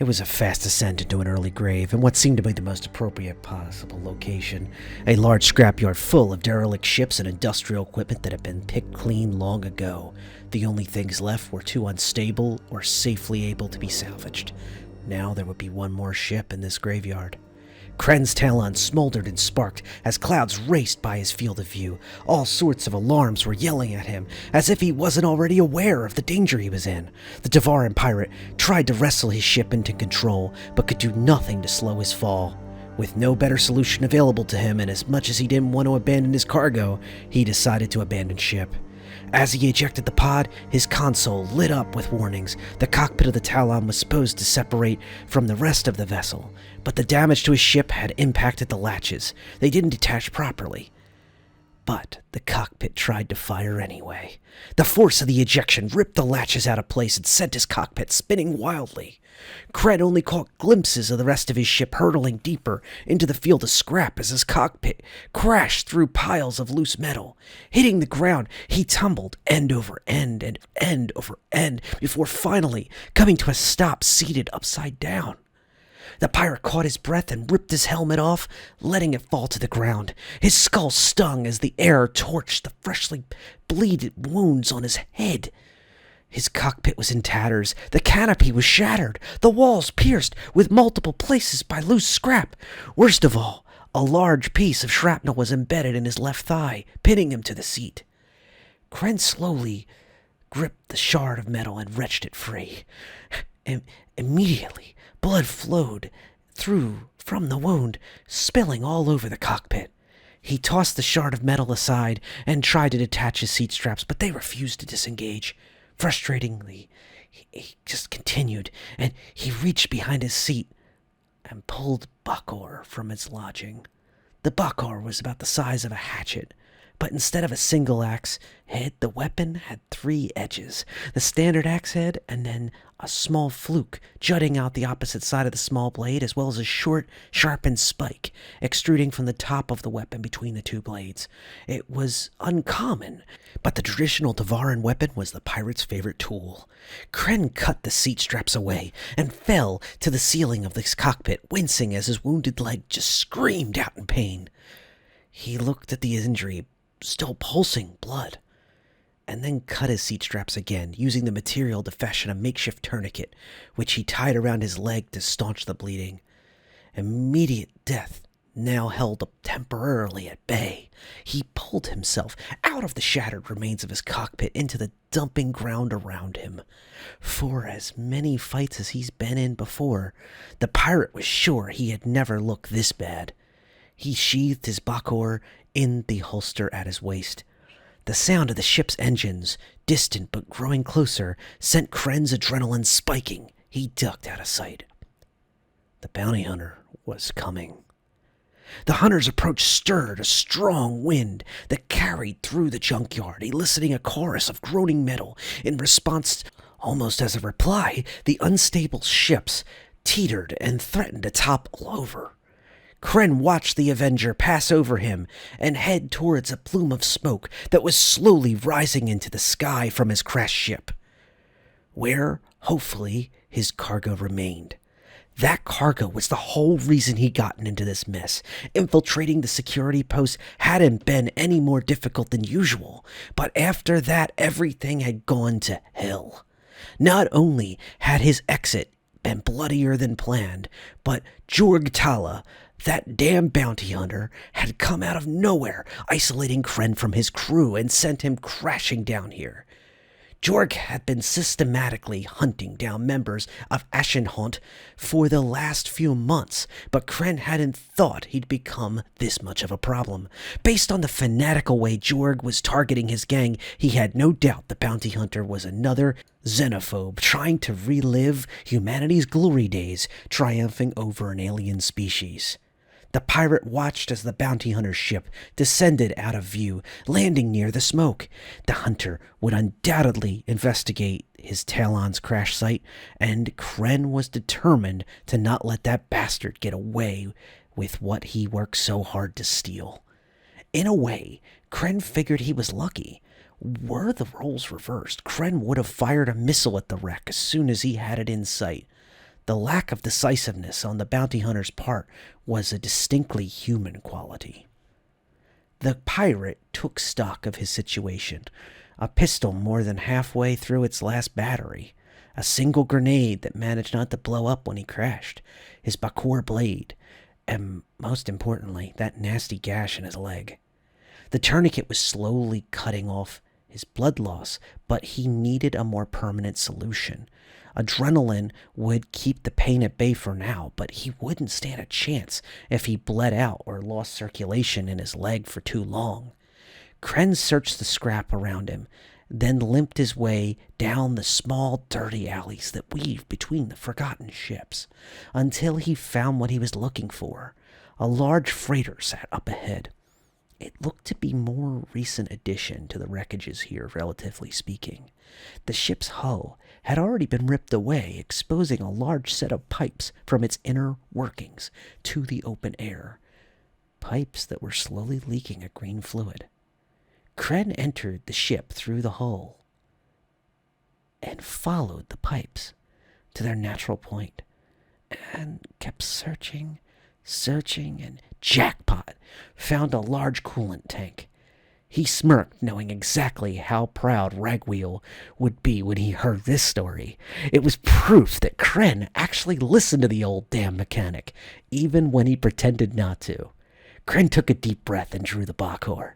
It was a fast ascent into an early grave, and what seemed to be the most appropriate possible location. A large scrapyard full of derelict ships and industrial equipment that had been picked clean long ago. The only things left were too unstable or safely able to be salvaged. Now there would be one more ship in this graveyard. Kren's talon smoldered and sparked as clouds raced by his field of view. All sorts of alarms were yelling at him, as if he wasn't already aware of the danger he was in. The Tevarin pirate tried to wrestle his ship into control, but could do nothing to slow his fall. With no better solution available to him, and as much as he didn't want to abandon his cargo, he decided to abandon ship. As he ejected the pod, his console lit up with warnings. The cockpit of the Talon was supposed to separate from the rest of the vessel, but the damage to his ship had impacted the latches. They didn't detach properly. But the cockpit tried to fire anyway. The force of the ejection ripped the latches out of place and sent his cockpit spinning wildly. Kren only caught glimpses of the rest of his ship hurtling deeper into the field of scrap as his cockpit crashed through piles of loose metal. Hitting the ground, he tumbled end over end and end over end before finally coming to a stop seated upside down. The pirate caught his breath and ripped his helmet off, letting it fall to the ground. His skull stung as the air torched the freshly bleeding wounds on his head. His cockpit was in tatters. The canopy was shattered. The walls pierced with multiple places by loose scrap. Worst of all, a large piece of shrapnel was embedded in his left thigh, pinning him to the seat. Kren slowly gripped the shard of metal and wrenched it free. Immediately, blood flowed through from the wound, spilling all over the cockpit. He tossed the shard of metal aside and tried to detach his seat straps, but they refused to disengage. Frustratingly, he just continued, and he reached behind his seat and pulled Bakor from its lodging. The Bakor was about the size of a hatchet, but instead of a single axe head, the weapon had 3 edges. The standard axe head, and then a small fluke jutting out the opposite side of the small blade, as well as a short, sharpened spike extruding from the top of the weapon between the 2 blades. It was uncommon, but the traditional Tevarin weapon was the pirate's favorite tool. Kren cut the seat straps away and fell to the ceiling of this cockpit, wincing as his wounded leg just screamed out in pain. He looked at the injury, still pulsing blood, and then cut his seat straps again, using the material to fashion a makeshift tourniquet, which he tied around his leg to staunch the bleeding. Immediate death now held up temporarily at bay. He pulled himself out of the shattered remains of his cockpit into the dumping ground around him. For as many fights as he's been in before, the pirate was sure he had never looked this bad. He sheathed his Bakor in the holster at his waist. The sound of the ship's engines, distant but growing closer, sent Kren's adrenaline spiking. He ducked out of sight. The bounty hunter was coming. The hunter's approach stirred a strong wind that carried through the junkyard, eliciting a chorus of groaning metal. In response, almost as a reply, the unstable ships teetered and threatened to topple over. Kren watched the Avenger pass over him and head towards a plume of smoke that was slowly rising into the sky from his crashed ship, where, hopefully, his cargo remained. That cargo was the whole reason he'd gotten into this mess. Infiltrating the security post hadn't been any more difficult than usual, but after that, everything had gone to hell. Not only had his exit been bloodier than planned, but Jorg Tala, that damn bounty hunter, had come out of nowhere, isolating Kren from his crew and sent him crashing down here. Jorg had been systematically hunting down members of Ashenhaunt for the last few months, but Kren hadn't thought he'd become this much of a problem. Based on the fanatical way Jorg was targeting his gang, he had no doubt the bounty hunter was another xenophobe trying to relive humanity's glory days, triumphing over an alien species. The pirate watched as the bounty hunter's ship descended out of view, landing near the smoke. The hunter would undoubtedly investigate his Talon's crash site, and Kren was determined to not let that bastard get away with what he worked so hard to steal. In a way, Kren figured he was lucky. Were the roles reversed, Kren would have fired a missile at the wreck as soon as he had it in sight. The lack of decisiveness on the bounty hunter's part was a distinctly human quality. The pirate took stock of his situation. A pistol more than halfway through its last battery, a single grenade that managed not to blow up when he crashed, his bakor blade, and most importantly, that nasty gash in his leg. The tourniquet was slowly cutting off his blood loss, but he needed a more permanent solution. Adrenaline would keep the pain at bay for now, but he wouldn't stand a chance if he bled out or lost circulation in his leg for too long. Kren searched the scrap around him, then limped his way down the small, dirty alleys that weave between the forgotten ships, until he found what he was looking for. A large freighter sat up ahead. It looked to be a more recent addition to the wreckages here, relatively speaking. The ship's hull had already been ripped away, exposing a large set of pipes from its inner workings to the open air. Pipes that were slowly leaking a green fluid. Kren entered the ship through the hull and followed the pipes to their natural point and kept searching, and jackpot, found a large coolant tank. He smirked, knowing exactly how proud Ragwheel would be when he heard this story. It was proof that Kren actually listened to the old damn mechanic, even when he pretended not to. Kren took a deep breath and drew the bakor.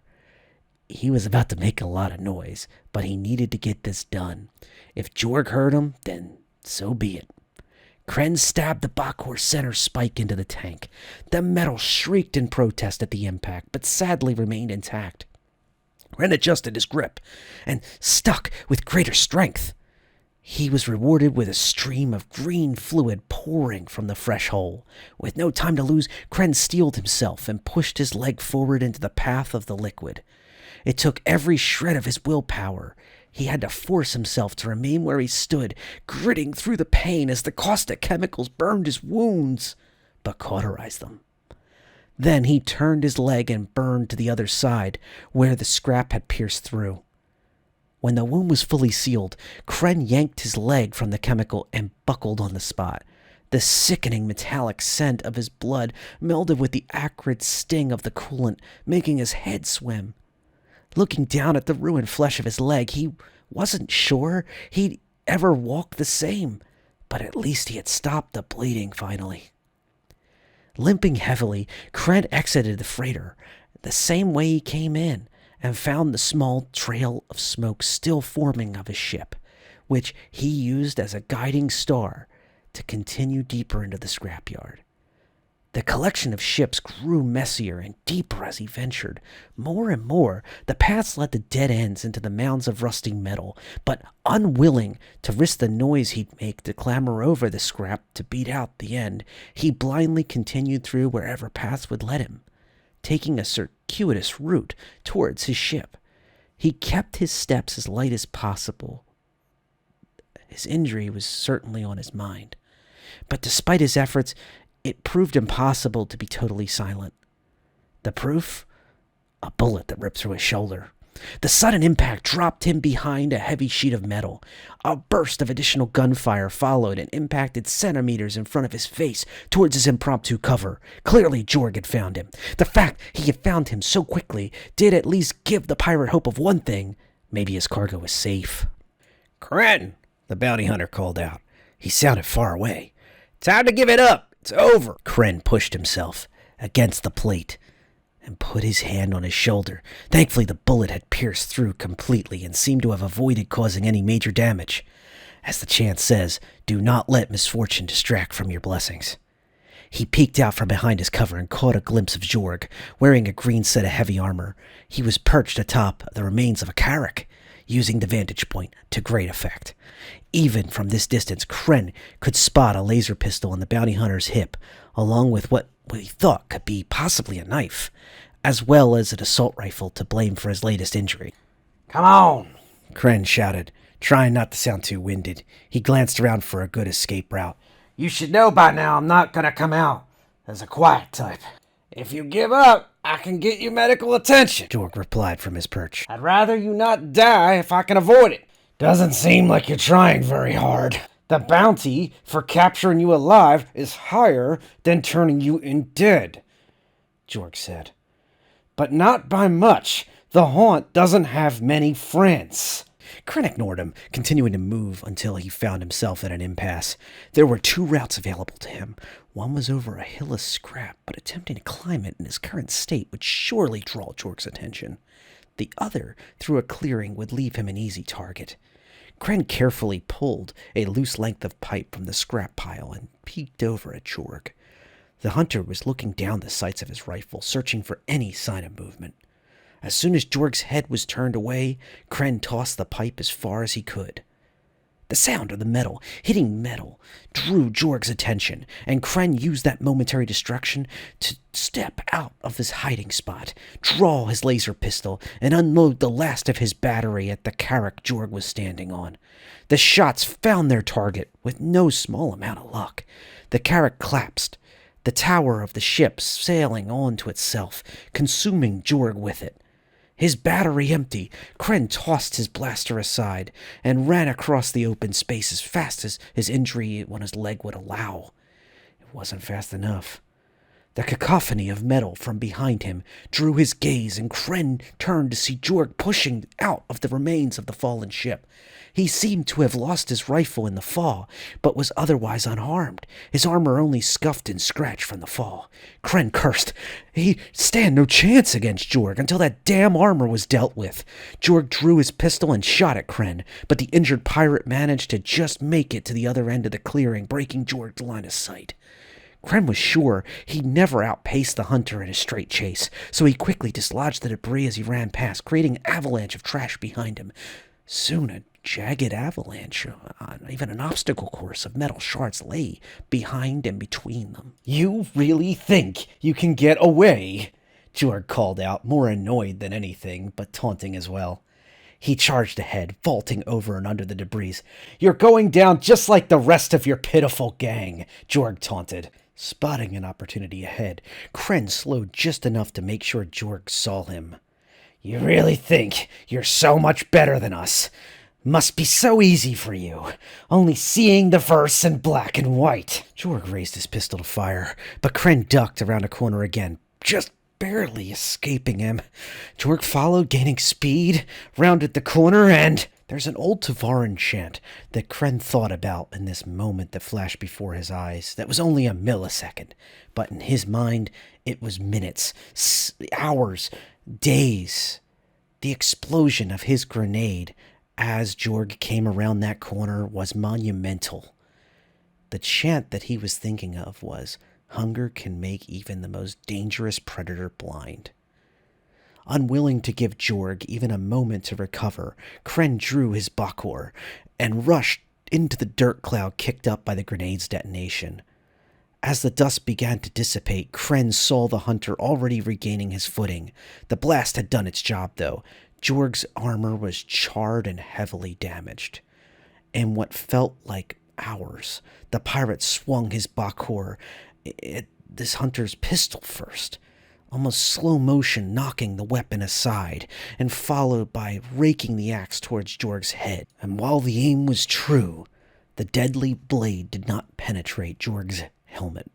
He was about to make a lot of noise, but he needed to get this done. If Jorg heard him, then so be it. Kren stabbed the bakor center spike into the tank. The metal shrieked in protest at the impact, but sadly remained intact. Kren adjusted his grip and stuck with greater strength. He was rewarded with a stream of green fluid pouring from the fresh hole. With no time to lose, Kren steeled himself and pushed his leg forward into the path of the liquid. It took every shred of his willpower. He had to force himself to remain where he stood, gritting through the pain as the caustic chemicals burned his wounds, but cauterized them. Then he turned his leg and burned to the other side, where the scrap had pierced through. When the wound was fully sealed, Kren yanked his leg from the chemical and buckled on the spot. The sickening metallic scent of his blood melded with the acrid sting of the coolant, making his head swim. Looking down at the ruined flesh of his leg, he wasn't sure he'd ever walk the same, but at least he had stopped the bleeding finally. Limping heavily, Kren exited the freighter the same way he came in and found the small trail of smoke still forming of his ship, which he used as a guiding star to continue deeper into the scrapyard. The collection of ships grew messier and deeper as he ventured. More and more, the paths led to dead ends into the mounds of rusting metal, but unwilling to risk the noise he'd make to clamber over the scrap to beat out the end, he blindly continued through wherever paths would lead him, taking a circuitous route towards his ship. He kept his steps as light as possible. His injury was certainly on his mind, but despite his efforts, it proved impossible to be totally silent. The proof? A bullet that ripped through his shoulder. The sudden impact dropped him behind a heavy sheet of metal. A burst of additional gunfire followed and impacted centimeters in front of his face towards his impromptu cover. Clearly Jorg had found him. The fact he had found him so quickly did at least give the pirate hope of one thing. Maybe his cargo was safe. "Kren!" the bounty hunter called out. He sounded far away. "Time to give it up. It's over." Kren pushed himself against the plate and put his hand on his shoulder. Thankfully, the bullet had pierced through completely and seemed to have avoided causing any major damage. As the chant says, do not let misfortune distract from your blessings. He peeked out from behind his cover and caught a glimpse of Jorg, wearing a green set of heavy armor. He was perched atop the remains of a carrack, using the vantage point to great effect. Even from this distance, Kren could spot a laser pistol on the bounty hunter's hip, along with what he thought could be possibly a knife, as well as an assault rifle to blame for his latest injury. "Come on!" Kren shouted, trying not to sound too winded. He glanced around for a good escape route. "You should know by now I'm not gonna come out as a quiet type. If you give up, I can get you medical attention," Jorg replied from his perch. "I'd rather you not die if I can avoid it. Doesn't seem like you're trying very hard." The bounty for capturing you alive is higher than turning you in dead, Jorg said. But not by much. The haunt doesn't have many friends. Kren ignored him, continuing to move until he found himself at an impasse. There were 2 routes available to him. One was over a hill of scrap, but attempting to climb it in his current state would surely draw Jorg's attention. The other, through a clearing, would leave him an easy target. Kren carefully pulled a loose length of pipe from the scrap pile and peeked over at Jorg. The hunter was looking down the sights of his rifle, searching for any sign of movement. As soon as Jorg's head was turned away, Kren tossed the pipe as far as he could. The sound of the metal hitting metal drew Jorg's attention, and Kren used that momentary distraction to step out of his hiding spot, draw his laser pistol, and unload the last of his battery at the carrack Jorg was standing on. The shots found their target with no small amount of luck. The carrack collapsed, the tower of the ship sailing onto itself, consuming Jorg with it. His battery empty, Kren tossed his blaster aside and ran across the open space as fast as his injury on his leg would allow. It wasn't fast enough. The cacophony of metal from behind him drew his gaze, and Kren turned to see Jorg pushing out of the remains of the fallen ship. He seemed to have lost his rifle in the fall, but was otherwise unharmed, his armor only scuffed and scratched from the fall. Kren cursed. He'd stand no chance against Jorg until that damn armor was dealt with. Jorg drew his pistol and shot at Kren, but the injured pirate managed to just make it to the other end of the clearing, breaking Jorg's line of sight. Kren was sure he'd never outpace the hunter in a straight chase, so he quickly dislodged the debris as he ran past, creating an avalanche of trash behind him. Soon a jagged avalanche, even an obstacle course of metal shards lay behind and between them. You really think you can get away? Jorg called out, more annoyed than anything, but taunting as well. He charged ahead, vaulting over and under the debris. You're going down just like the rest of your pitiful gang, Jorg taunted. Spotting an opportunity ahead, Kren slowed just enough to make sure Jorg saw him. You really think you're so much better than us? Must be so easy for you, only seeing the verse in black and white. Jorg raised his pistol to fire, but Kren ducked around a corner again, just barely escaping him. Jorg followed, gaining speed, rounded the corner, and there's an old Tevarin chant that Kren thought about in this moment that flashed before his eyes. That was only a millisecond, but in his mind, it was minutes, hours, days. The explosion of his grenade as Jorg came around that corner was monumental. The chant that he was thinking of was, "Hunger can make even the most dangerous predator blind." Unwilling to give Jorg even a moment to recover, Kren drew his Bakor and rushed into the dirt cloud kicked up by the grenade's detonation. As the dust began to dissipate, Kren saw the hunter already regaining his footing. The blast had done its job, though. Jorg's armor was charred and heavily damaged. In what felt like hours, the pirate swung his Bakor at this hunter's pistol first, almost slow motion knocking the weapon aside, and followed by raking the axe towards Jorg's head. And while the aim was true, the deadly blade did not penetrate Jorg's helmet,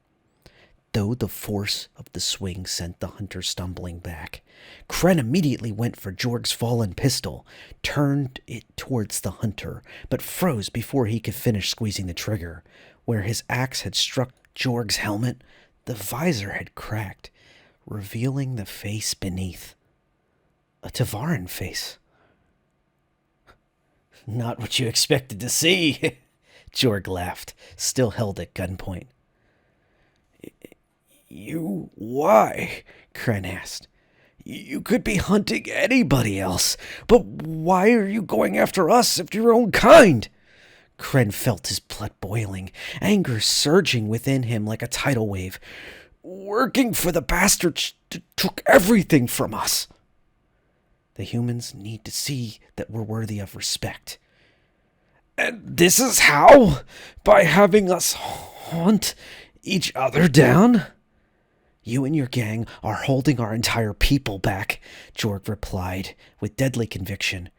though the force of the swing sent the hunter stumbling back. Kren immediately went for Jorg's fallen pistol, turned it towards the hunter, but froze before he could finish squeezing the trigger. Where his axe had struck Jorg's helmet, the visor had cracked, revealing the face beneath. A Tevarin face. Not what you expected to see, Jorg laughed, still held at gunpoint. You, why? Kren asked. You could be hunting anybody else, but why are you going after us of your own kind? Kren felt his blood boiling, anger surging within him like a tidal wave. Working for the bastards took everything from us. The humans need to see that we're worthy of respect. And this is how? By having us hunt each other down? You and your gang are holding our entire people back, Jorg replied with deadly conviction.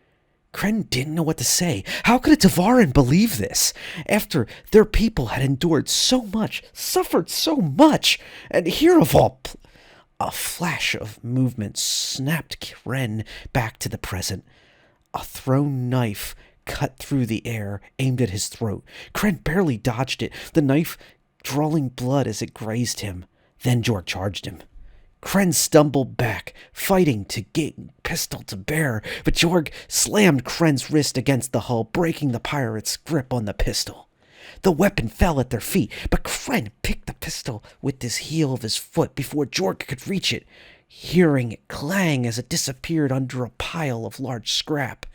Kren didn't know what to say. How could a Tevarin believe this? After their people had endured so much, suffered so much, and here of all... A flash of movement snapped Kren back to the present. A thrown knife cut through the air, aimed at his throat. Kren barely dodged it, the knife drawing blood as it grazed him. Then Jorg charged him. Kren stumbled back, fighting to get pistol to bear, but Jorg slammed Kren's wrist against the hull, breaking the pirate's grip on the pistol. The weapon fell at their feet, but Kren picked the pistol with the heel of his foot before Jorg could reach it, hearing it clang as it disappeared under a pile of large scrap.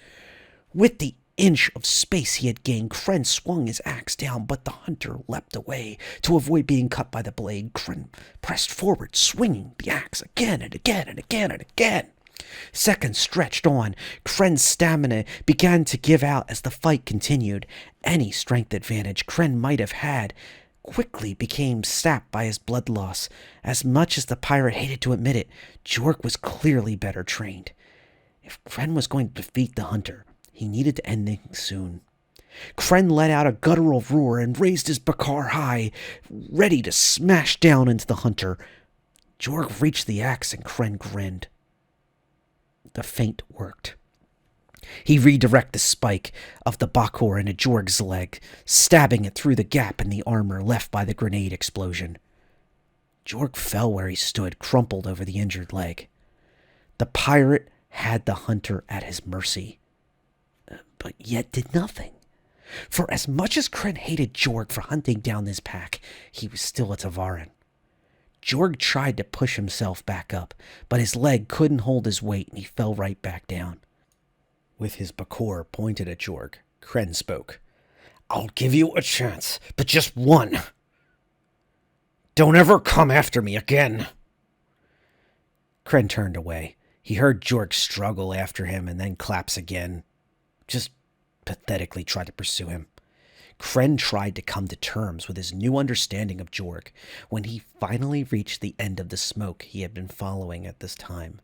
With the inch of space he had gained, Kren swung his axe down, but the hunter leapt away. To avoid being cut by the blade, Kren pressed forward, swinging the axe again and again and again and again. Seconds stretched on. Kren's stamina began to give out as the fight continued. Any strength advantage Kren might have had quickly became sapped by his blood loss. As much as the pirate hated to admit it, Jorg was clearly better trained. If Kren was going to defeat the hunter, he needed to end things soon. Kren let out a guttural roar and raised his bakar high, ready to smash down into the hunter. Jorg reached the axe and Kren grinned. The feint worked. He redirected the spike of the bakar into Jorg's leg, stabbing it through the gap in the armor left by the grenade explosion. Jorg fell where he stood, crumpled over the injured leg. The pirate had the hunter at his mercy, but yet did nothing. For as much as Kren hated Jorg for hunting down this pack, he was still a Tevarin. Jorg tried to push himself back up, but his leg couldn't hold his weight and he fell right back down. With his bakar pointed at Jorg, Kren spoke. "I'll give you a chance, but just one. Don't ever come after me again." Kren turned away. He heard Jorg struggle after him and then collapse again. Just pathetically tried to pursue him. Kren tried to come to terms with his new understanding of Jorg when he finally reached the end of the smoke he had been following at this time.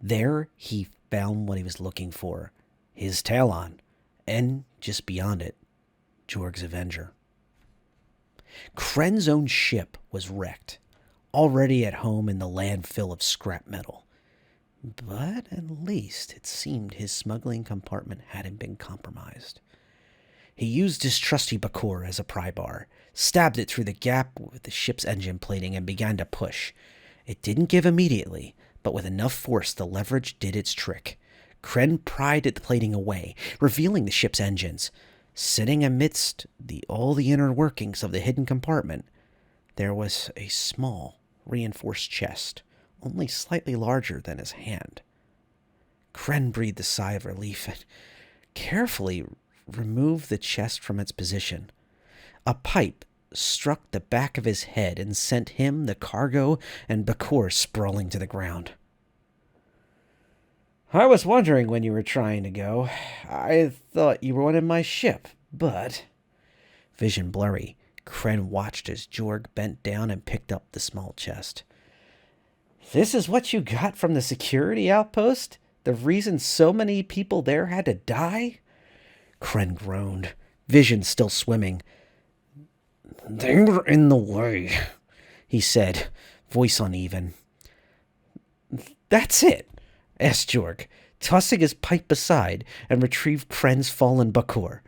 There he found what he was looking for, his Talon, and just beyond it, Jorg's Avenger. Kren's own ship was wrecked, already at home in the landfill of scrap metal. But at least it seemed his smuggling compartment hadn't been compromised. He used his trusty bakar as a pry bar, stabbed it through the gap with the ship's engine plating, and began to push. It didn't give immediately, but with enough force the leverage did its trick. Kren pried the plating away, revealing the ship's engines. Sitting amidst all the inner workings of the hidden compartment, there was a small, reinforced chest, only slightly larger than his hand. Kren breathed a sigh of relief and carefully removed the chest from its position. A pipe struck the back of his head and sent him, the cargo, and bakar sprawling to the ground. "I was wondering when you were trying to go. I thought you were on my ship, but..." Vision blurry, Kren watched as Jorg bent down and picked up the small chest. "This is what you got from the security outpost? The reason so many people there had to die?" Kren groaned, Vision still swimming. "They were in the way," he said, voice uneven. "That's it?" asked Jorg, tossing his pipe aside and retrieved Kren's fallen bakar.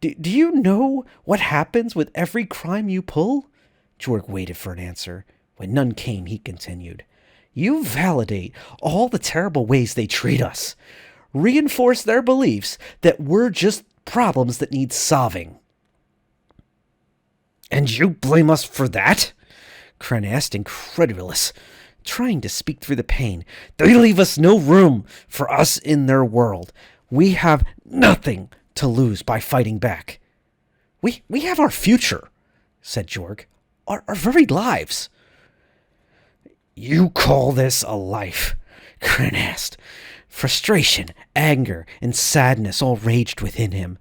Do you know what happens with every crime you pull?" Jorg waited for an answer. When none came, he continued. "You validate all the terrible ways they treat us. Reinforce their beliefs that we're just problems that need solving." "And you blame us for that?" Kren asked, incredulous, trying to speak through the pain. "They leave us no room for us in their world. We have nothing to lose by fighting back." We have our future," said Jorg. Our very lives." "You call this a life?" Kren asked. Frustration, anger, and sadness all raged within him.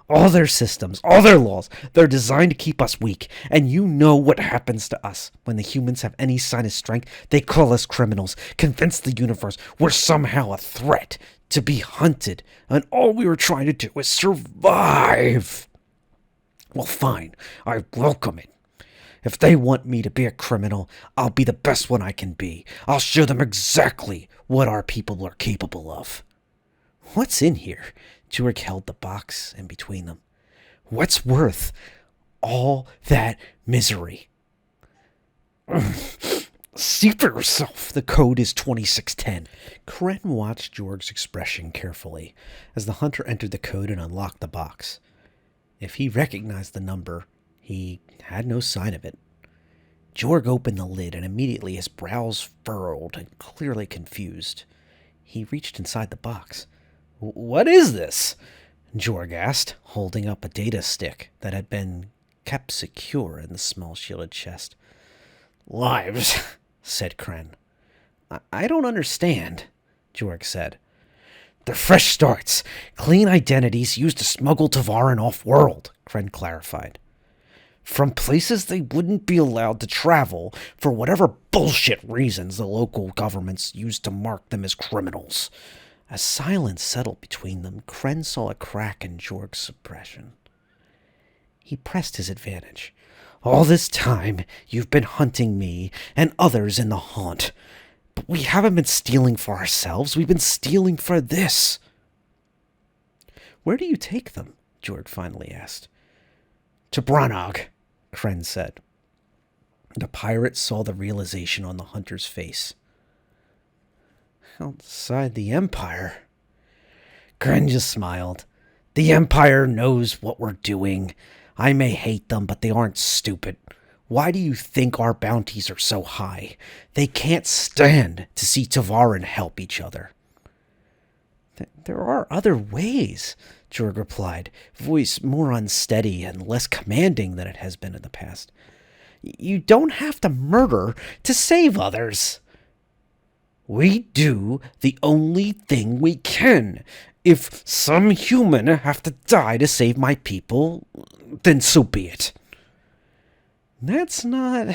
All their systems, all their laws, they're designed to keep us weak. And you know what happens to us when the humans have any sign of strength. They call us criminals, convince the universe we're somehow a threat. to be hunted, and all we were trying to do is survive. Well, fine, I welcome it. If they want me to be a criminal, I'll be the best one I can be. I'll show them exactly what our people are capable of. What's in here? Jorg held the box in between them. What's worth all that misery? See for yourself. The code is 2610. Kren watched Jorg's expression carefully as the hunter entered the code and unlocked the box. If he recognized the number, he had no sign of it. Jorg opened the lid, and immediately his brows furrowed and clearly confused. He reached inside the box. "What is this?" Jorg asked, holding up a data stick that had been kept secure in the small shielded chest. "Lives," said Kren. I don't understand, Jorg said. "They're fresh starts, clean identities used to smuggle Tevarin off-world," Kren clarified. "From places they wouldn't be allowed to travel for whatever bullshit reasons the local governments used to mark them as criminals." As silence settled between them, Kren saw a crack in Jorg's expression. He pressed his advantage. "All this time, you've been hunting me and others in the haunt. But we haven't been stealing for ourselves. We've been stealing for this." "Where do you take them?" Jorg finally asked. "To Brannog," Kren said. The pirate saw the realization on the hunter's face. "Outside the Empire?" Kren just smiled. "The Empire knows what we're doing. I may hate them, but they aren't stupid. Why do you think our bounties are so high? They can't stand to see Tevarin help each other." "There are other ways," Jorg replied, voice more unsteady and less commanding than it has been in the past. "You don't have to murder to save others." "We do the only thing we can. If some human have to die to save my people, then so be it." "That's not...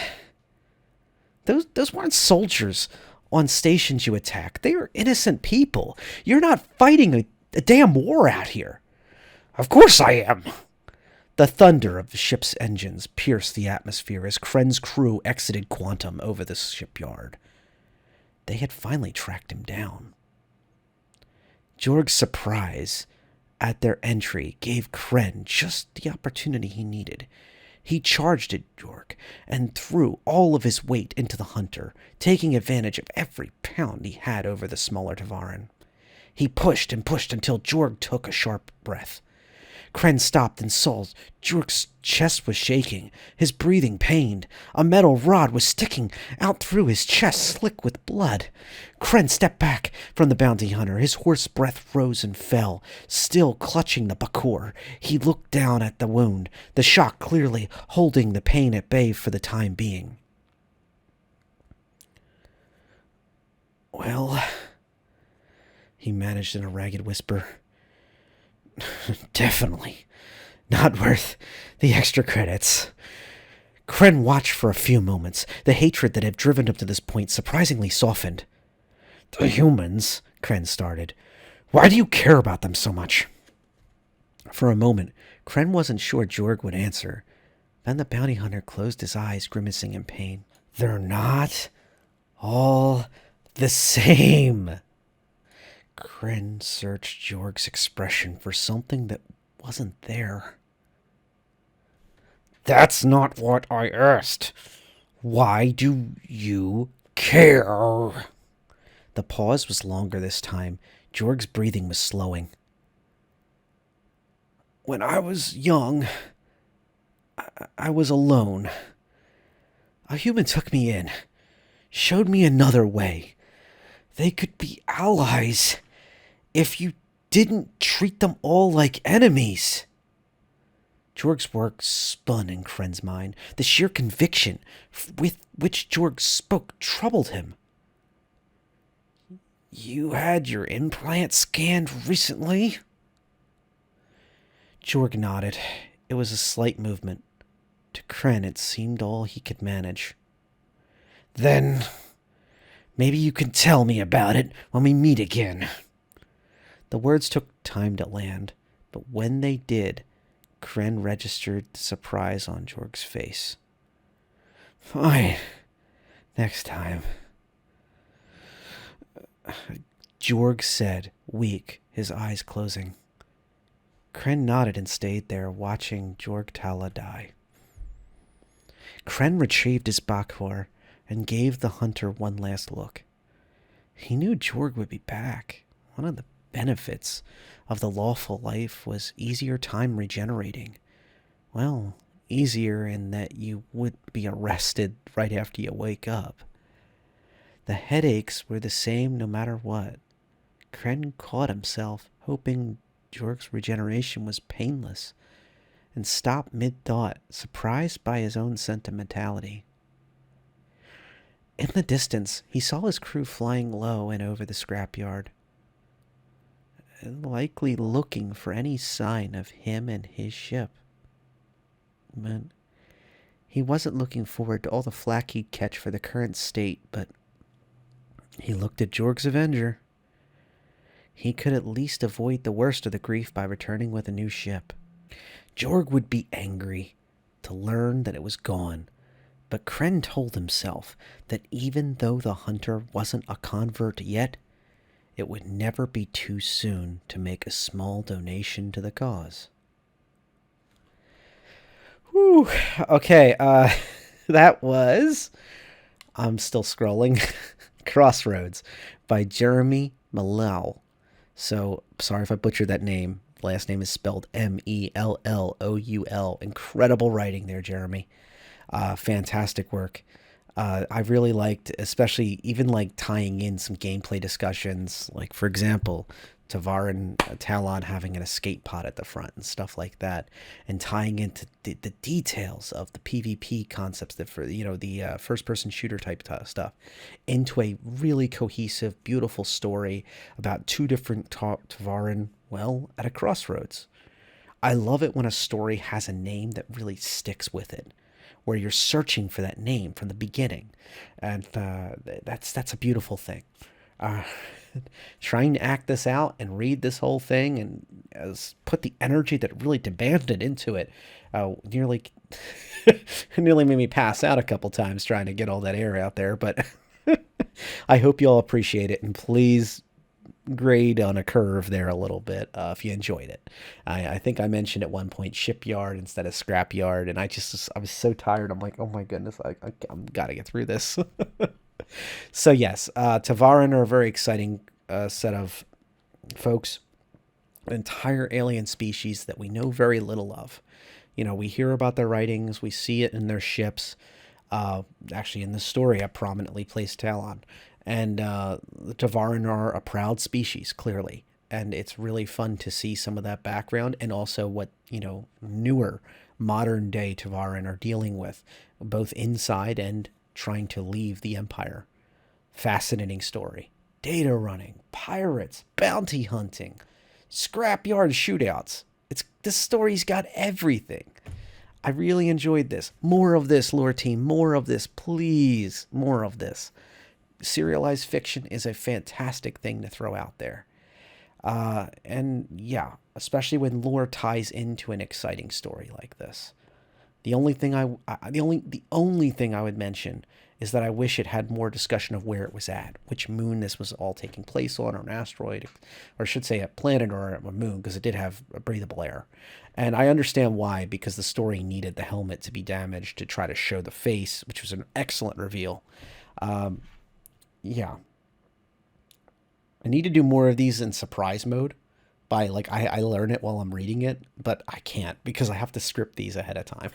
Those weren't soldiers on stations you attacked. They are innocent people. You're not fighting a damn war out here." "Of course I am." The thunder of the ship's engines pierced the atmosphere as Kren's crew exited Quantum over the shipyard. They had finally tracked him down. Jorg's surprise at their entry gave Kren just the opportunity he needed. He charged at Jorg and threw all of his weight into the hunter, taking advantage of every pound he had over the smaller Tevarin. He pushed and pushed until Jorg took a sharp breath. Kren stopped and saw Jorg's chest was shaking, his breathing pained. A metal rod was sticking out through his chest, slick with blood. Kren stepped back from the bounty hunter. His hoarse breath rose and fell, still clutching the bakor. He looked down at the wound, the shock clearly holding the pain at bay for the time being. "Well," he managed in a ragged whisper, "definitely not worth the extra credits." Kren watched for a few moments. The hatred that had driven him to this point surprisingly softened. "The humans," Kren started. "Why do you care about them so much?" For a moment, Kren wasn't sure Jorg would answer. Then the bounty hunter closed his eyes, grimacing in pain. "They're not all the same." Kren searched Jorg's expression for something that wasn't there. "That's not what I asked. Why do you care?" The pause was longer this time. Jorg's breathing was slowing. "When I was young, I was alone. A human took me in, showed me another way. They could be allies if you didn't treat them all like enemies." Jorg's words spun in Kren's mind. The sheer conviction with which Jorg spoke troubled him. "You had your implant scanned recently?" Jorg nodded. It was a slight movement. To Kren, it seemed all he could manage. "Then maybe you can tell me about it when we meet again." The words took time to land, but when they did, Kren registered the surprise on Jorg's face. Fine. Next time. Jorg said, weak, his eyes closing. Kren nodded and stayed there, watching Jorg Tala die. Kren retrieved his Bakhor and gave the hunter one last look. He knew Jorg would be back. One of the benefits of the lawful life was easier time regenerating. Well, easier in that you would be arrested right after you wake up. The headaches were the same no matter what. Kren caught himself hoping Jorg's regeneration was painless and stopped mid-thought, surprised by his own sentimentality. In the distance, he saw his crew flying low and over the scrapyard, likely looking for any sign of him and his ship. But he wasn't looking forward to all the flack he'd catch for the current state, but he looked at Jorg's Avenger. He could at least avoid the worst of the grief by returning with a new ship. Jorg would be angry to learn that it was gone, but Kren told himself that even though the hunter wasn't a convert yet, it would never be too soon to make a small donation to the cause. Whew. Okay, that was... I'm still scrolling. Crossroads by Jeremy Mellel. So, sorry if I butchered that name. Last name is spelled Melloul. Incredible writing there, Jeremy. Fantastic work. I really liked, especially even like tying in some gameplay discussions, like for example, Tevarin, Talon having an escape pod at the front and stuff like that, and tying into the details of the PvP concepts that for the first-person shooter type stuff into a really cohesive, beautiful story about two different Tevarin, well, at a crossroads. I love it when a story has a name that really sticks with it, where you're searching for that name from the beginning, and that's a beautiful thing. Trying to act this out and read this whole thing and put the energy that really demanded into it nearly made me pass out a couple times trying to get all that air out there, but I hope you all appreciate it, and please grade on a curve there a little bit if you enjoyed it. I think I mentioned at one point shipyard instead of scrapyard, and I was so tired. I'm like, oh my goodness, I'm gotta get through this. So yes, Tevarin are a very exciting set of folks, an entire alien species that we know very little of. We hear about their writings, we see it in their ships. Actually, in the story, I prominently placed Talon. And the Tevarin are a proud species, clearly. And it's really fun to see some of that background and also what, newer, modern-day Tevarin are dealing with, both inside and trying to leave the Empire. Fascinating story. Data running, pirates, bounty hunting, scrapyard shootouts. This story's got everything. I really enjoyed this. More of this, lore team. More of this, please. More of this. Serialized fiction is a fantastic thing to throw out there. And yeah, especially when lore ties into an exciting story like this. The only thing the only thing I would mention is that I wish it had more discussion of where it was at, which moon this was all taking place on, or an asteroid, or I should say a planet or a moon, because it did have a breathable air. And I understand why, because the story needed the helmet to be damaged to try to show the face, which was an excellent reveal. Yeah. I need to do more of these in surprise mode. By I learn it while I'm reading it, but I can't because I have to script these ahead of time.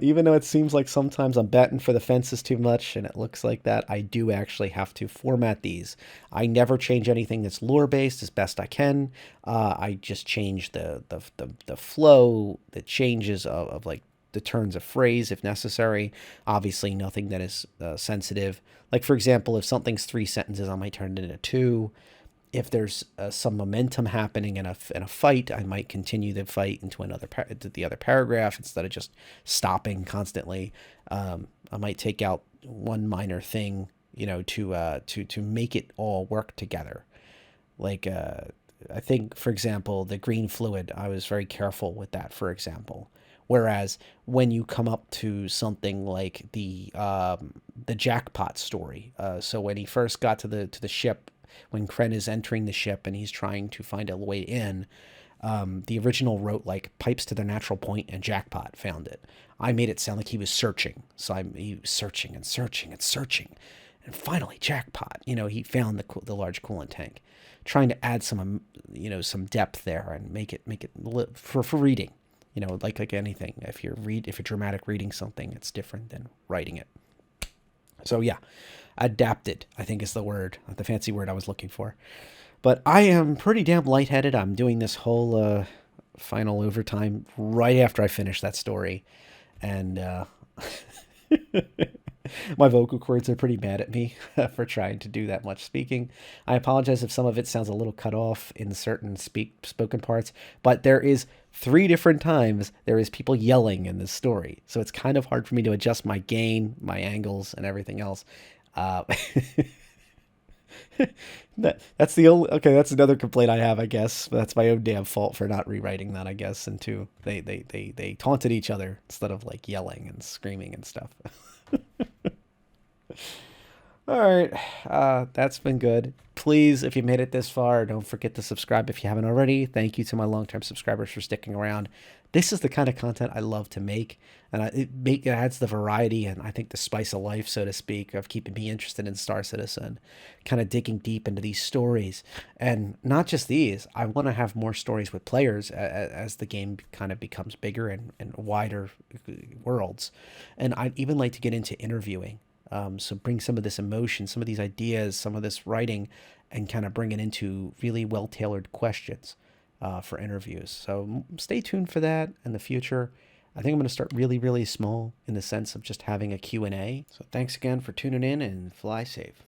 Even though it seems like sometimes I'm betting for the fences too much and it looks like that, I do actually have to format these. I never change anything that's lore based as best I can. I just change the flow, the changes of like the turns of phrase if necessary. Obviously nothing that is sensitive. Like for example, if something's 3 sentences, I might turn it into 2. If there's some momentum happening in a fight, I might continue the fight into the other paragraph instead of just stopping constantly. I might take out one minor thing, to make it all work together. Like, I think, for example, the green fluid, I was very careful with that, for example. Whereas when you come up to something like the jackpot story, so when he first got to the ship, when Kren is entering the ship and he's trying to find a way in, the original wrote like pipes to their natural point and jackpot found it. I made it sound like he was searching, so he was searching and searching and searching, and finally jackpot. You know, he found the large coolant tank, trying to add some some depth there and make it for reading. You know, like anything, if you're dramatic reading something, it's different than writing it. So yeah, adapted, I think is the word, the fancy word I was looking for. But I am pretty damn lightheaded. I'm doing this whole final overtime right after I finish that story, and my vocal cords are pretty mad at me for trying to do that much speaking. I apologize if some of it sounds a little cut off in certain spoken parts, but there is 3 different times there is people yelling in this story, so it's kind of hard for me to adjust my gain, my angles, and everything else. Uh, that's the only okay. That's another complaint I have, I guess. But that's my own damn fault for not rewriting that, I guess. And two, they taunted each other instead of like yelling and screaming and stuff. All right, that's been good. Please, if you made it this far, don't forget to subscribe if you haven't already. Thank you to my long-term subscribers for sticking around. This is the kind of content I love to make, and it adds the variety and I think the spice of life, so to speak, of keeping me interested in Star Citizen, kind of digging deep into these stories. And not just these, I want to have more stories with players as the game kind of becomes bigger and wider worlds. And I'd even like to get into interviewing. So bring some of this emotion, some of these ideas, some of this writing, and kind of bring it into really well-tailored questions for interviews. So stay tuned for that in the future. I think I'm going to start really, really small in the sense of just having a Q&A. So thanks again for tuning in, and fly safe.